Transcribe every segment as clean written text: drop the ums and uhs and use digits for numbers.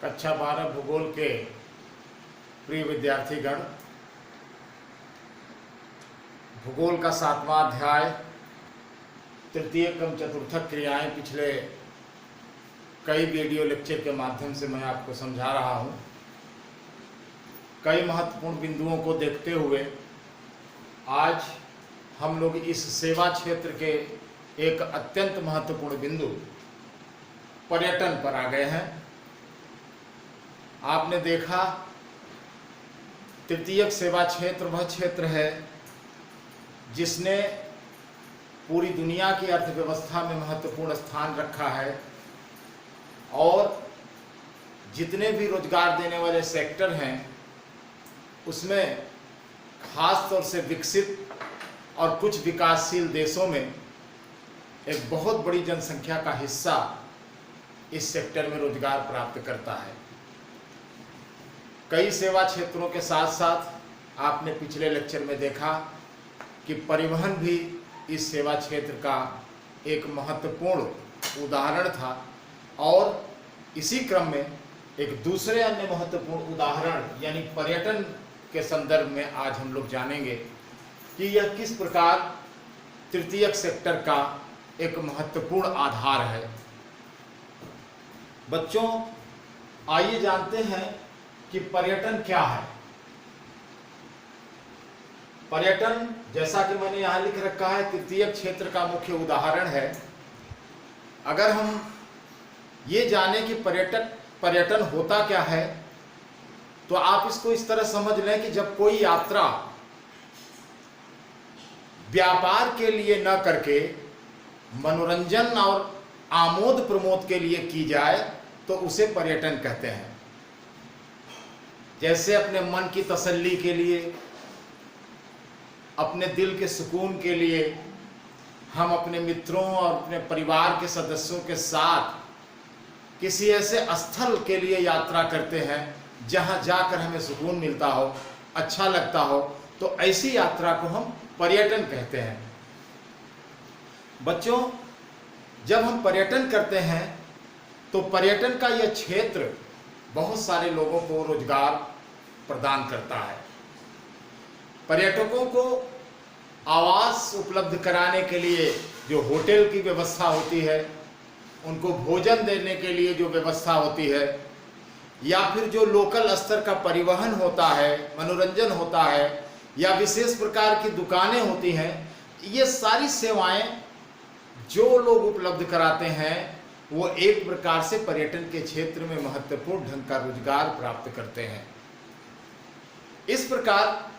कक्षा 12 भूगोल के प्रिय विद्यार्थीगण, भूगोल का 7वां अध्याय तृतीय क्रम चतुर्थक क्रियाएं पिछले कई वीडियो लेक्चर के माध्यम से मैं आपको समझा रहा हूं। कई महत्वपूर्ण बिंदुओं को देखते हुए आज हम लोग इस सेवा क्षेत्र के एक अत्यंत महत्वपूर्ण बिंदु पर्यटन पर आ गए हैं। आपने देखा, तृतीयक सेवा क्षेत्र वह क्षेत्र है जिसने पूरी दुनिया की अर्थव्यवस्था में महत्वपूर्ण स्थान रखा है और जितने भी रोजगार देने वाले सेक्टर हैं उसमें खास तौर से विकसित और कुछ विकासशील देशों में एक बहुत बड़ी जनसंख्या का हिस्सा इस सेक्टर में रोजगार प्राप्त करता है। कई सेवा क्षेत्रों के साथ साथ आपने पिछले लेक्चर में देखा कि परिवहन भी इस सेवा क्षेत्र का एक महत्वपूर्ण उदाहरण था और इसी क्रम में एक दूसरे अन्य महत्वपूर्ण उदाहरण यानी पर्यटन के संदर्भ में आज हम लोग जानेंगे कि यह किस प्रकार तृतीयक सेक्टर का एक महत्वपूर्ण आधार है। बच्चों, आइए जानते हैं कि पर्यटन क्या है। पर्यटन, जैसा कि मैंने यहां लिख रखा है, तृतीयक क्षेत्र का मुख्य उदाहरण है। अगर हम ये जाने कि पर्यटन होता क्या है तो आप इसको इस तरह समझ लें कि जब कोई यात्रा व्यापार के लिए न करके मनोरंजन और आमोद प्रमोद के लिए की जाए तो उसे पर्यटन कहते हैं। जैसे अपने मन की तसल्ली के लिए, अपने दिल के सुकून के लिए हम अपने मित्रों और अपने परिवार के सदस्यों के साथ किसी ऐसे स्थल के लिए यात्रा करते हैं जहां जाकर हमें सुकून मिलता हो, अच्छा लगता हो, तो ऐसी यात्रा को हम पर्यटन कहते हैं। बच्चों, जब हम पर्यटन करते हैं तो पर्यटन का यह क्षेत्र बहुत सारे लोगों को रोजगार प्रदान करता है। पर्यटकों को आवास उपलब्ध कराने के लिए जो होटल की व्यवस्था होती है, उनको भोजन देने के लिए जो व्यवस्था होती है, या फिर जो लोकल स्तर का परिवहन होता है, मनोरंजन होता है, या विशेष प्रकार की दुकानें होती हैं, ये सारी सेवाएं जो लोग उपलब्ध कराते हैं वो एक प्रकार से पर्यटन के क्षेत्र में महत्वपूर्ण ढंग का रोजगार प्राप्त करते हैं। इस प्रकार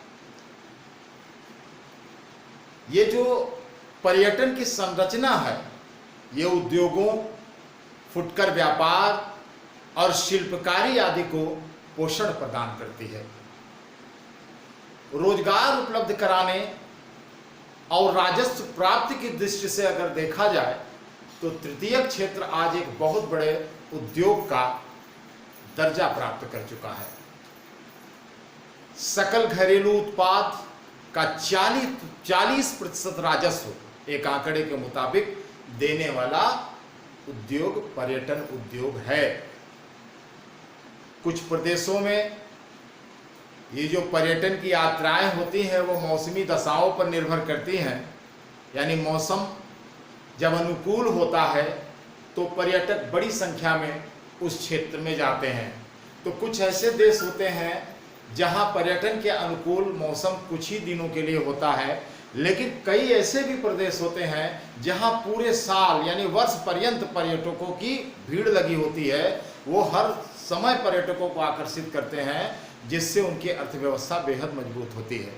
ये जो पर्यटन की संरचना है, ये उद्योगों, फुटकर व्यापार और शिल्पकारी आदि को पोषण प्रदान करती है। रोजगार उपलब्ध कराने और राजस्व प्राप्ति की दृष्टि से अगर देखा जाए तो तृतीयक क्षेत्र आज एक बहुत बड़े उद्योग का दर्जा प्राप्त कर चुका है। सकल घरेलू उत्पाद का 40% राजस्व एक आंकड़े के मुताबिक देने वाला उद्योग पर्यटन उद्योग है। कुछ प्रदेशों में ये जो पर्यटन की यात्राएं होती हैं वो मौसमी दशाओं पर निर्भर करती हैं, यानी मौसम जब अनुकूल होता है तो पर्यटक बड़ी संख्या में उस क्षेत्र में जाते हैं। तो कुछ ऐसे देश होते हैं जहां पर्यटन के अनुकूल मौसम कुछ ही दिनों के लिए होता है, लेकिन कई ऐसे भी प्रदेश होते हैं जहां पूरे साल यानी वर्ष पर्यंत पर्यटकों की भीड़ लगी होती है। वो हर समय पर्यटकों को आकर्षित करते हैं, जिससे उनकी अर्थव्यवस्था बेहद मजबूत होती है।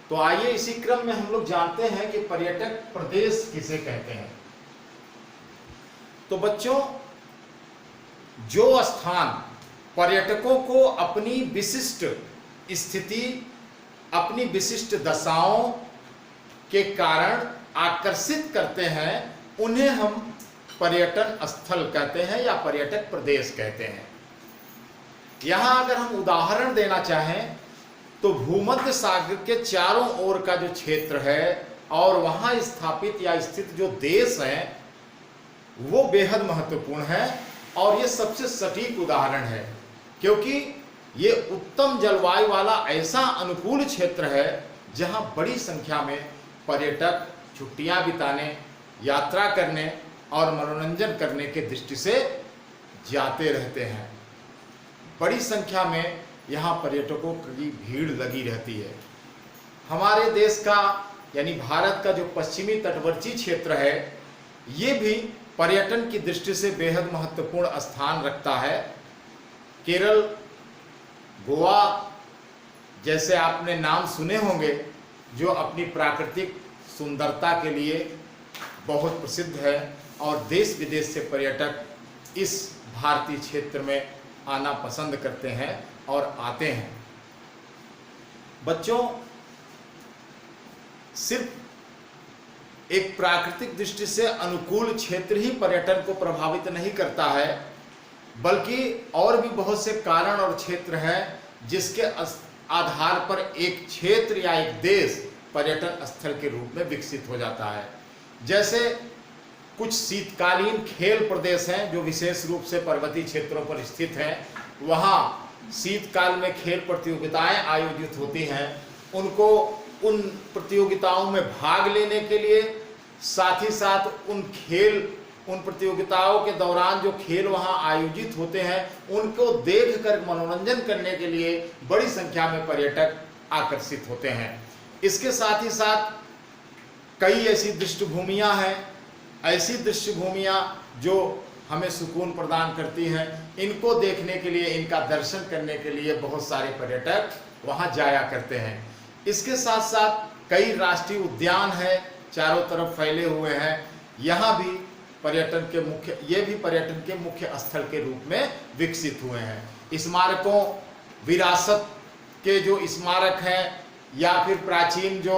तो आइए इसी क्रम में हम लोग जानते हैं कि पर्यटक प्रदेश किसे कहते हैं। तो बच्चों, जो स्थान पर्यटकों को अपनी विशिष्ट स्थिति, अपनी विशिष्ट दशाओं के कारण आकर्षित करते हैं, उन्हें हम पर्यटन स्थल कहते हैं या पर्यटक प्रदेश कहते हैं। यहां अगर हम उदाहरण देना चाहें तो भूमध्य सागर के चारों ओर का जो क्षेत्र है और वहां स्थापित या स्थित जो देश हैं वो बेहद महत्वपूर्ण है। और ये सबसे सटीक उदाहरण है, क्योंकि ये उत्तम जलवायु वाला ऐसा अनुकूल क्षेत्र है जहां बड़ी संख्या में पर्यटक छुट्टियां बिताने, यात्रा करने और मनोरंजन करने के दृष्टि से जाते रहते हैं। बड़ी संख्या में यहाँ पर्यटकों की भीड़ लगी रहती है। हमारे देश का यानी भारत का जो पश्चिमी तटवर्ती क्षेत्र है, ये भी पर्यटन की दृष्टि से बेहद महत्वपूर्ण स्थान रखता है। केरल, गोवा जैसे आपने नाम सुने होंगे, जो अपनी प्राकृतिक सुंदरता के लिए बहुत प्रसिद्ध है और देश विदेश से पर्यटक इस भारतीय क्षेत्र में आना पसंद करते हैं और आते हैं। बच्चों, सिर्फ एक प्राकृतिक दृष्टि से अनुकूल क्षेत्र ही पर्यटन को प्रभावित नहीं करता है, बल्कि और भी बहुत से कारण और क्षेत्र हैं जिसके आधार पर एक क्षेत्र या एक देश पर्यटन स्थल के रूप में विकसित हो जाता है। जैसे कुछ शीतकालीन खेल प्रदेश हैं जो विशेष रूप से पर्वतीय क्षेत्रों पर स्थित हैं। वहाँ शीतकाल में खेल प्रतियोगिताएं आयोजित होती हैं। उनको उन प्रतियोगिताओं में भाग लेने के लिए, साथ ही साथ उन प्रतियोगिताओं के दौरान जो खेल वहाँ आयोजित होते हैं उनको देखकर मनोरंजन करने के लिए बड़ी संख्या में पर्यटक आकर्षित होते हैं। इसके साथ ही साथ कई ऐसी दृष्टिभूमियाँ हैं, ऐसी दृष्टिभूमियाँ जो हमें सुकून प्रदान करती हैं। इनको देखने के लिए, इनका दर्शन करने के लिए बहुत सारे पर्यटक वहाँ जाया करते हैं। इसके साथ साथ कई राष्ट्रीय उद्यान हैं, चारों तरफ फैले हुए हैं। यहाँ भी ये भी पर्यटन के मुख्य स्थल के रूप में विकसित हुए हैं। स्मारकों, विरासत के जो स्मारक हैं या फिर प्राचीन जो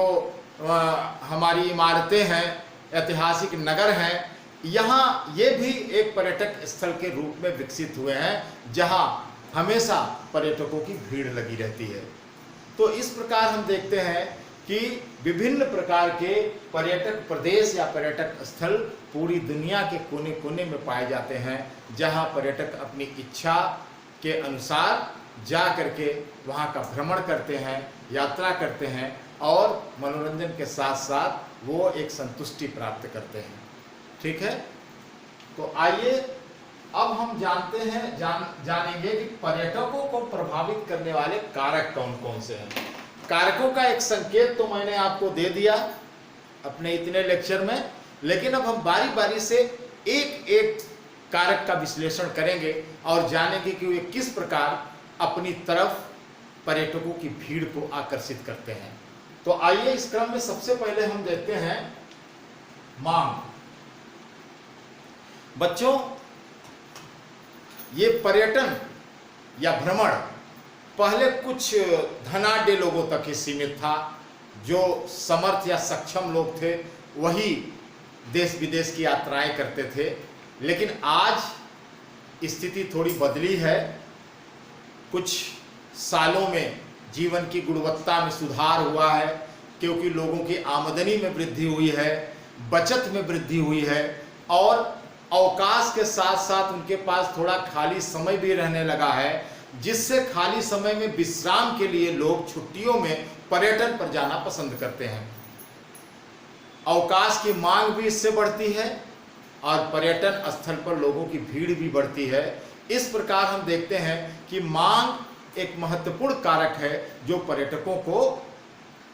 हमारी इमारतें हैं, ऐतिहासिक नगर हैं, यहाँ ये भी एक पर्यटक स्थल के रूप में विकसित हुए हैं जहाँ हमेशा पर्यटकों की भीड़ लगी रहती है। तो इस प्रकार हम देखते हैं कि विभिन्न प्रकार के पर्यटक प्रदेश या पर्यटक स्थल पूरी दुनिया के कोने कोने में पाए जाते हैं, जहाँ पर्यटक अपनी इच्छा के अनुसार जा करके वहाँ का भ्रमण करते हैं, यात्रा करते हैं और मनोरंजन के साथ साथ वो एक संतुष्टि प्राप्त करते हैं। ठीक है, तो आइए अब हम जानेंगे कि पर्यटकों को प्रभावित करने वाले कारक कौन कौन से हैं। कारकों का एक संकेत तो मैंने आपको दे दिया अपने इतने लेक्चर में, लेकिन अब हम बारी बारी से एक एक कारक का विश्लेषण करेंगे और जानेंगे कि वे किस प्रकार अपनी तरफ पर्यटकों की भीड़ को आकर्षित करते हैं। तो आइए इस क्रम में सबसे पहले हम देखते हैं मांग। बच्चों, ये पर्यटन या भ्रमण पहले कुछ धनाढ्य लोगों तक ही सीमित था। जो समर्थ या सक्षम लोग थे वही देश विदेश की यात्राएं करते थे, लेकिन आज स्थिति थोड़ी बदली है। कुछ सालों में जीवन की गुणवत्ता में सुधार हुआ है, क्योंकि लोगों की आमदनी में वृद्धि हुई है, बचत में वृद्धि हुई है और अवकाश के साथ साथ उनके पास थोड़ा खाली समय भी रहने लगा है, जिससे खाली समय में विश्राम के लिए लोग छुट्टियों में पर्यटन पर जाना पसंद करते हैं। अवकाश की मांग भी इससे बढ़ती है और पर्यटन स्थल पर लोगों की भीड़ भी बढ़ती है। इस प्रकार हम देखते हैं कि मांग एक महत्वपूर्ण कारक है जो पर्यटकों को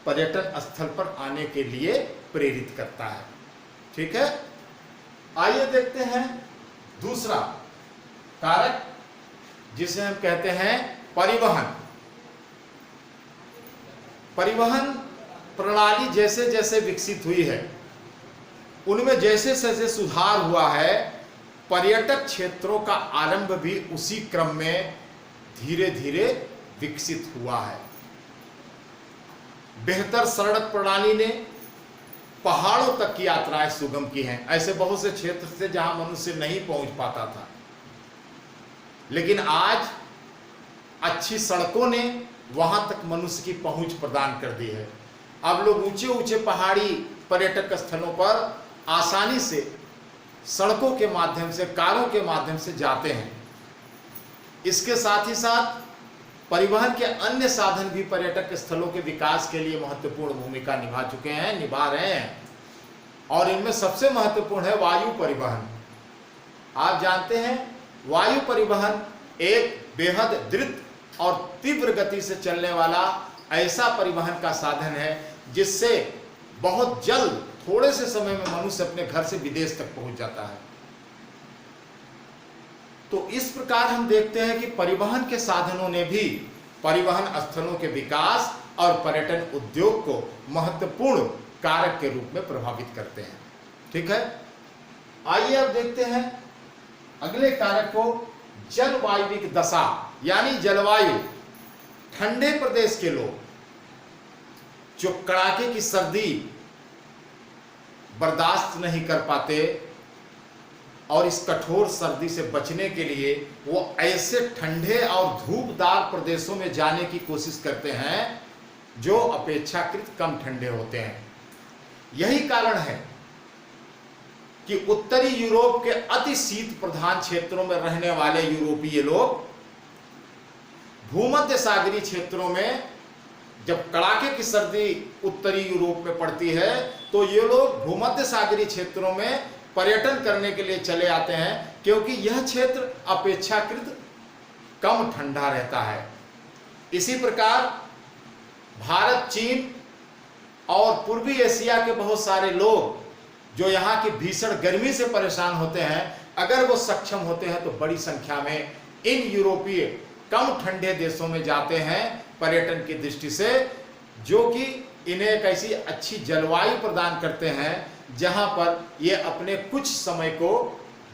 पर्यटन स्थल पर आने के लिए प्रेरित करता है। ठीक है, आइए देखते हैं दूसरा कारक, जिसे हम कहते हैं परिवहन। परिवहन प्रणाली जैसे जैसे विकसित हुई है, उनमें जैसे जैसे सुधार हुआ है, पर्यटक क्षेत्रों का आरंभ भी उसी क्रम में धीरे धीरे विकसित हुआ है। बेहतर सड़क प्रणाली ने पहाड़ों तक की यात्राएं सुगम की हैं। ऐसे बहुत से क्षेत्र थे जहां मनुष्य नहीं पहुंच पाता था, लेकिन आज अच्छी सड़कों ने वहां तक मनुष्य की पहुंच प्रदान कर दी है। अब लोग ऊंचे ऊंचे पहाड़ी पर्यटक स्थलों पर आसानी से सड़कों के माध्यम से, कारों के माध्यम से जाते हैं। इसके साथ ही साथ परिवहन के अन्य साधन भी पर्यटक स्थलों के विकास के लिए महत्वपूर्ण भूमिका निभा चुके हैं, निभा रहे हैं। और इनमें सबसे महत्वपूर्ण है वायु परिवहन। आप जानते हैं वायु परिवहन एक बेहद द्रुत और तीव्र गति से चलने वाला ऐसा परिवहन का साधन है जिससे बहुत जल्द, थोड़े से समय में मनुष्य अपने घर से विदेश तक पहुंच जाता है। तो इस प्रकार हम देखते हैं कि परिवहन के साधनों ने भी परिवहन स्थलों के विकास और पर्यटन उद्योग को महत्वपूर्ण कारक के रूप में प्रभावित करते हैं। ठीक है, आइए अब देखते हैं अगले कारक को, जलवायविक दशा यानी जलवायु। ठंडे प्रदेश के लोग जो कड़ाके की सर्दी बर्दाश्त नहीं कर पाते और इस कठोर सर्दी से बचने के लिए वो ऐसे ठंडे और धूपदार प्रदेशों में जाने की कोशिश करते हैं जो अपेक्षाकृत कम ठंडे होते हैं। यही कारण है कि उत्तरी यूरोप के अति शीत प्रधान क्षेत्रों में रहने वाले यूरोपीय लोग भूमध्य सागरीय क्षेत्रों में जब कड़ाके की सर्दी उत्तरी यूरोप में पड़ती है तो ये लोग भूमध्य सागरीय क्षेत्रों में पर्यटन करने के लिए चले आते हैं, क्योंकि यह क्षेत्र अपेक्षाकृत कम ठंडा रहता है। इसी प्रकार भारत, चीन और पूर्वी एशिया के बहुत सारे लोग जो यहाँ की भीषण गर्मी से परेशान होते हैं, अगर वो सक्षम होते हैं तो बड़ी संख्या में इन यूरोपीय कम ठंडे देशों में जाते हैं पर्यटन की दृष्टि से, जो कि इन्हें एक ऐसी अच्छी जलवायु प्रदान करते हैं जहां पर ये अपने कुछ समय को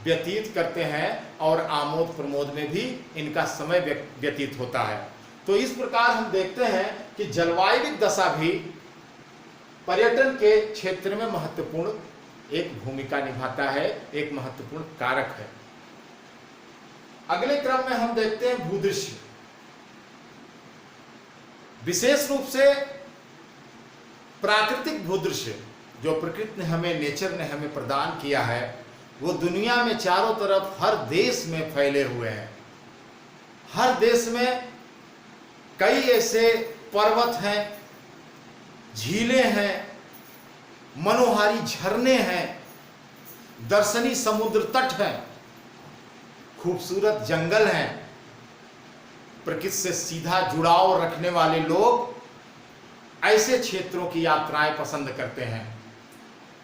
व्यतीत करते हैं और आमोद प्रमोद में भी इनका समय व्यतीत होता है। तो इस प्रकार हम देखते हैं कि जलवायु दशा भी पर्यटन के क्षेत्र में महत्वपूर्ण एक भूमिका निभाता है, एक महत्वपूर्ण कारक है। अगले क्रम में हम देखते हैं भूदृश्य। विशेष रूप से प्राकृतिक भूदृश्य जो प्रकृति ने हमें, नेचर ने हमें प्रदान किया है, वो दुनिया में चारों तरफ हर देश में फैले हुए हैं। हर देश में कई ऐसे पर्वत हैं, झीलें हैं, मनोहारी झरने हैं, दर्शनीय समुद्र तट हैं, खूबसूरत जंगल हैं। प्रकृति से सीधा जुड़ाव रखने वाले लोग ऐसे क्षेत्रों की यात्राएं पसंद करते हैं।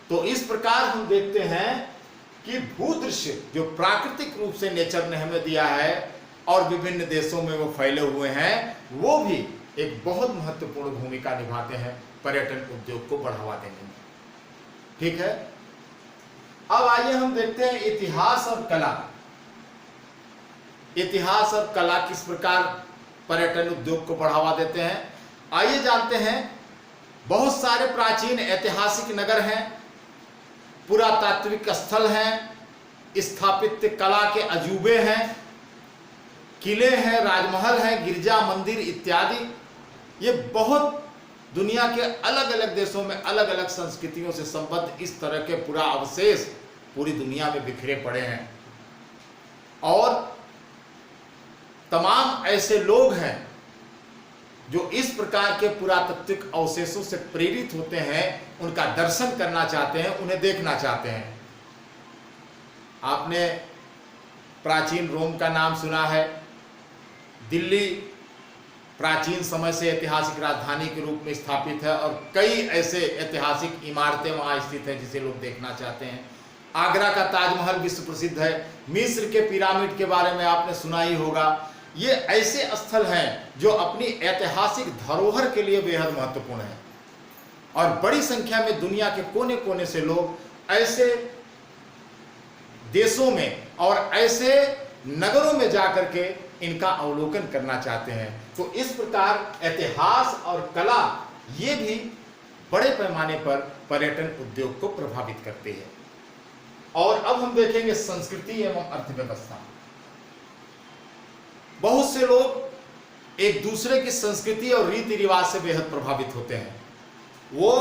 तो इस प्रकार हम देखते हैं कि भूदृश्य जो प्राकृतिक रूप से नेचर ने हमें दिया है और विभिन्न देशों में वो फैले हुए हैं, वो भी एक बहुत महत्वपूर्ण भूमिका निभाते हैं पर्यटन उद्योग को बढ़ावा देने में। ठीक है, अब आइए हम देखते हैं इतिहास और कला। इतिहास और कला किस प्रकार पर्यटन उद्योग को बढ़ावा देते हैं, आइए जानते हैं। बहुत सारे प्राचीन ऐतिहासिक नगर हैं, पुरातात्विक स्थल हैं, स्थापत्य कला के अजूबे हैं, किले हैं, राजमहल हैं, गिरजा मंदिर इत्यादि। ये बहुत दुनिया के अलग अलग देशों में अलग अलग संस्कृतियों से संबद्ध इस तरह के पूरा अवशेष पूरी दुनिया में बिखरे पड़े हैं। और तमाम ऐसे लोग हैं जो इस प्रकार के पुरातात्विक अवशेषों से प्रेरित होते हैं, उनका दर्शन करना चाहते हैं, उन्हें देखना चाहते हैं। आपने प्राचीन रोम का नाम सुना है। दिल्ली प्राचीन समय से ऐतिहासिक राजधानी के रूप में स्थापित है और कई ऐसे ऐतिहासिक इमारतें वहाँ स्थित हैं जिसे लोग देखना चाहते हैं। आगरा का ताजमहल विश्व प्रसिद्ध है। मिस्र के पिरामिड के बारे में आपने सुना ही होगा। ये ऐसे स्थल हैं जो अपनी ऐतिहासिक धरोहर के लिए बेहद महत्वपूर्ण हैं और बड़ी संख्या में दुनिया के कोने कोने से लोग ऐसे देशों में और ऐसे नगरों में जाकर के इनका अवलोकन करना चाहते हैं। तो इस प्रकार इतिहास और कला ये भी बड़े पैमाने पर पर्यटन उद्योग को प्रभावित करते हैं। और अब हम देखेंगे संस्कृति एवं अर्थव्यवस्था। बहुत से लोग एक दूसरे की संस्कृति और रीति रिवाज से बेहद प्रभावित होते हैं। वो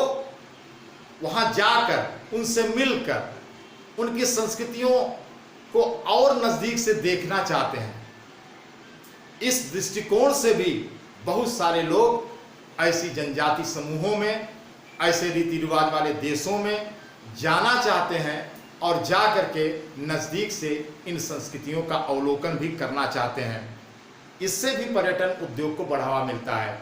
वहां जाकर, उनसे मिलकर उनकी संस्कृतियों को और नजदीक से देखना चाहते हैं। इस दृष्टिकोण से भी बहुत सारे लोग ऐसी जनजाति समूहों में, ऐसे रीति रिवाज वाले देशों में जाना चाहते हैं और जा करके नज़दीक से इन संस्कृतियों का अवलोकन भी करना चाहते हैं। इससे भी पर्यटन उद्योग को बढ़ावा मिलता है।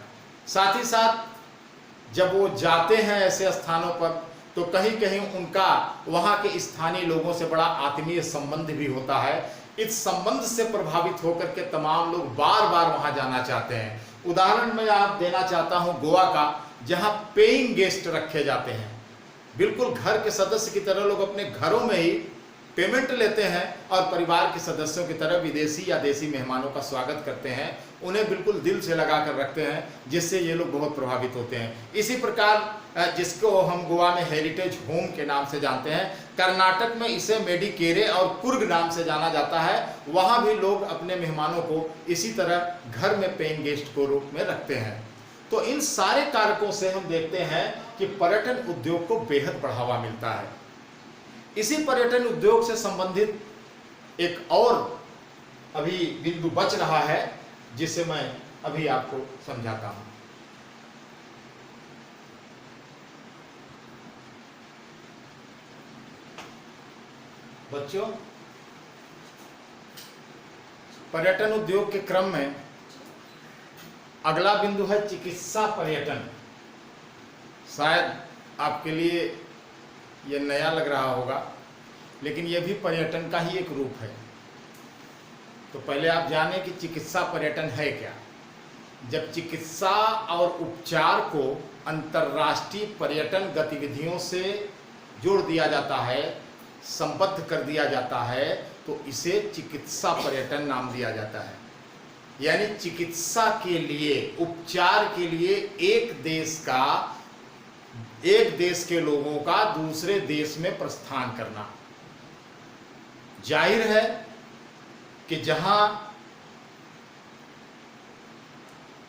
साथ ही साथ जब वो जाते हैं ऐसे स्थानों पर तो कहीं कहीं उनका वहाँ के स्थानीय लोगों से बड़ा आत्मीय संबंध भी होता है। इस संबंध से प्रभावित होकर के तमाम लोग बार बार वहाँ जाना चाहते हैं। उदाहरण मैं आप देना चाहता हूँ गोवा का, जहाँ पेइंग गेस्ट रखे जाते हैं। बिल्कुल घर के सदस्य की तरह लोग अपने घरों में ही पेमेंट लेते हैं और परिवार के सदस्यों की तरह विदेशी या देसी मेहमानों का स्वागत करते हैं, उन्हें बिल्कुल दिल से लगा कर रखते हैं, जिससे ये लोग बहुत प्रभावित होते हैं। इसी प्रकार जिसको हम गोवा में हेरिटेज होम के नाम से जानते हैं, कर्नाटक में इसे मेडिकेरे और कुर्ग नाम से जाना जाता है। वहाँ भी लोग अपने मेहमानों को इसी तरह घर में पेइंग गेस्ट को रूप में रखते हैं। तो इन सारे कारकों से हम देखते हैं कि पर्यटन उद्योग को बेहद बढ़ावा मिलता है। इसी पर्यटन उद्योग से संबंधित एक और अभी बिंदु बच रहा है, जिसे मैं अभी आपको समझाता हूं। बच्चों, पर्यटन उद्योग के क्रम में अगला बिंदु है चिकित्सा पर्यटन। शायद आपके लिए ये नया लग रहा होगा, लेकिन यह भी पर्यटन का ही एक रूप है। तो पहले आप जाने कि चिकित्सा पर्यटन है क्या। जब चिकित्सा और उपचार को अंतर्राष्ट्रीय पर्यटन गतिविधियों से जोड़ दिया जाता है, संबद्ध कर दिया जाता है, तो इसे चिकित्सा पर्यटन नाम दिया जाता है। यानी चिकित्सा के लिए, उपचार के लिए एक देश के लोगों का दूसरे देश में प्रस्थान करना। जाहिर है कि जहां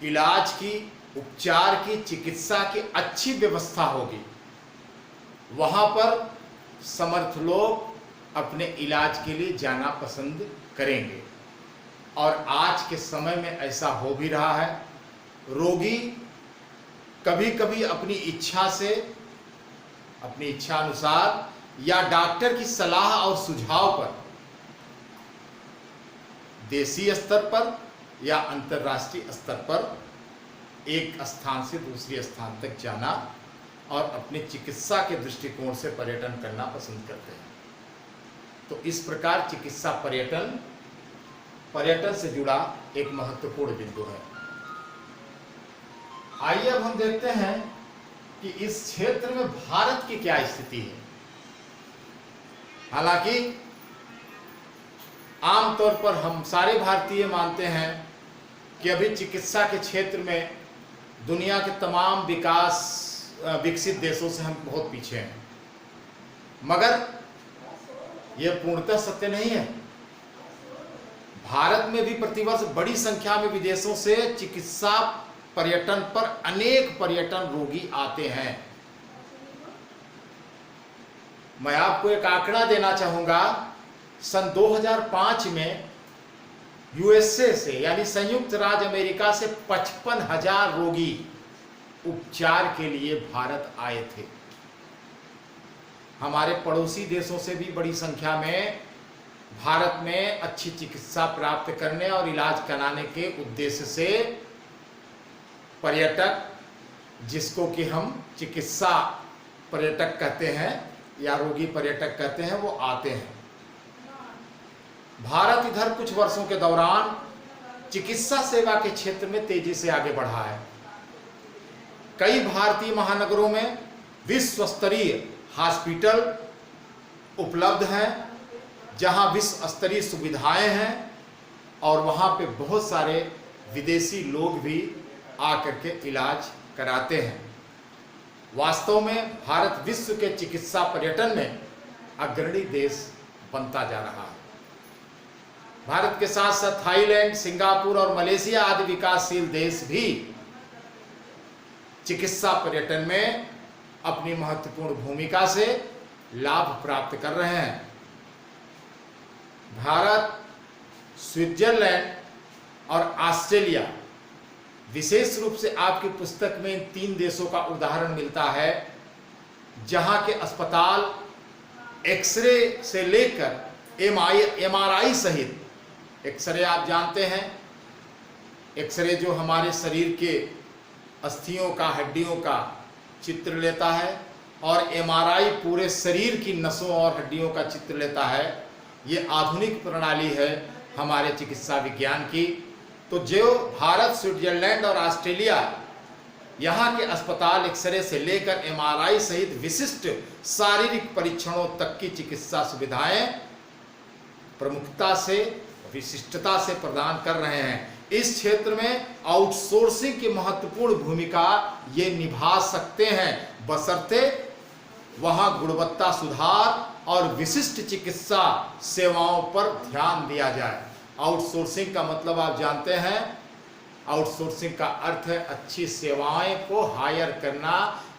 इलाज की, उपचार की, चिकित्सा की अच्छी व्यवस्था होगी, वहां पर समर्थ लोग अपने इलाज के लिए जाना पसंद करेंगे। और आज के समय में ऐसा हो भी रहा है। रोगी कभी कभी अपनी इच्छा से, अपनी इच्छा अनुसार या डॉक्टर की सलाह और सुझाव पर देशी स्तर पर या अंतर्राष्ट्रीय स्तर पर एक स्थान से दूसरे स्थान तक जाना और अपने चिकित्सा के दृष्टिकोण से पर्यटन करना पसंद करते हैं। तो इस प्रकार चिकित्सा पर्यटन से जुड़ा एक महत्वपूर्ण बिंदु है। आइए अब हम देखते हैं कि इस क्षेत्र में भारत की क्या स्थिति है। हालांकि आमतौर पर हम सारे भारतीय मानते हैं कि अभी चिकित्सा के क्षेत्र में दुनिया के तमाम विकसित देशों से हम बहुत पीछे हैं, मगर यह पूर्णतः सत्य नहीं है। भारत में भी प्रतिवर्ष बड़ी संख्या में विदेशों से चिकित्सा पर्यटन पर अनेक पर्यटन रोगी आते हैं। मैं आपको एक आंकड़ा देना चाहूंगा। सन 2005 में यूएसए से, यानी संयुक्त राज्य अमेरिका से 55,000 रोगी उपचार के लिए भारत आए थे। हमारे पड़ोसी देशों से भी बड़ी संख्या में भारत में अच्छी चिकित्सा प्राप्त करने और इलाज कराने के उद्देश्य से पर्यटक, जिसको कि हम चिकित्सा पर्यटक कहते हैं या रोगी पर्यटक कहते हैं, वो आते हैं। भारत इधर कुछ वर्षों के दौरान चिकित्सा सेवा के क्षेत्र में तेजी से आगे बढ़ा है। कई भारतीय महानगरों में विश्व स्तरीय हॉस्पिटल उपलब्ध हैं, जहां विश्व स्तरीय सुविधाएं हैं और वहां पे बहुत सारे विदेशी लोग भी आकर के इलाज कराते हैं। वास्तव में भारत विश्व के चिकित्सा पर्यटन में अग्रणी देश बनता जा रहा है। भारत के साथ साथ थाईलैंड, सिंगापुर और मलेशिया आदि विकासशील देश भी चिकित्सा पर्यटन में अपनी महत्वपूर्ण भूमिका से लाभ प्राप्त कर रहे हैं। भारत, स्विट्जरलैंड और ऑस्ट्रेलिया, विशेष रूप से आपकी पुस्तक में इन 3 देशों का उदाहरण मिलता है जहां के अस्पताल एक्सरे से लेकर एमआरआई सहित, एक्सरे आप जानते हैं, एक्सरे जो हमारे शरीर के अस्थियों का, हड्डियों का चित्र लेता है, और एमआरआई पूरे शरीर की नसों और हड्डियों का चित्र लेता है। ये आधुनिक प्रणाली है हमारे चिकित्सा विज्ञान की। तो जो भारत, स्विट्जरलैंड और ऑस्ट्रेलिया, यहाँ के अस्पताल एक्सरे से लेकर एमआरआई सहित विशिष्ट शारीरिक परीक्षणों तक की चिकित्सा सुविधाएं प्रमुखता से, विशिष्टता से प्रदान कर रहे हैं। इस क्षेत्र में आउटसोर्सिंग की महत्वपूर्ण भूमिका ये निभा सकते हैं, बशर्ते वहां गुणवत्ता सुधार और विशिष्ट चिकित्सा सेवाओं पर ध्यान दिया जाए। आउटसोर्सिंग का मतलब आप जानते हैं, आउटसोर्सिंग का अर्थ है अच्छी सेवाएं को हायर करना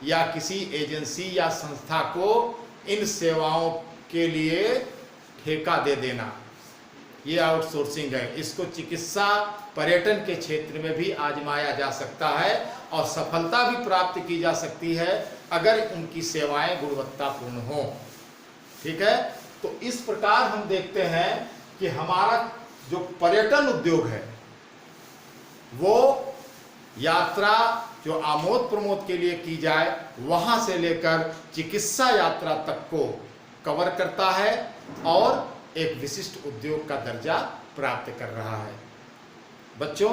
या किसी एजेंसी या संस्था को इन सेवाओं के लिए ठेका दे देना, ये आउटसोर्सिंग है। इसको चिकित्सा पर्यटन के क्षेत्र में भी आजमाया जा सकता है और सफलता भी प्राप्त की जा सकती है अगर उनकी सेवाएं गुणवत्तापूर्ण हो। ठीक है, तो इस प्रकार हम देखते हैं कि हमारा जो पर्यटन उद्योग है वो यात्रा जो आमोद प्रमोद के लिए की जाए वहां से लेकर चिकित्सा यात्रा तक को कवर करता है और एक विशिष्ट उद्योग का दर्जा प्राप्त कर रहा है। बच्चों,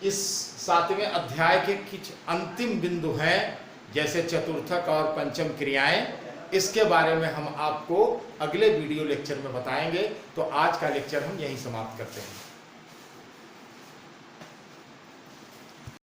इस 7वें अध्याय के कुछ अंतिम बिंदु हैं, जैसे चतुर्थक और पंचम क्रियाएं। इसके बारे में हम आपको अगले वीडियो लेक्चर में बताएंगे। तो आज का लेक्चर हम यहीं समाप्त करते हैं।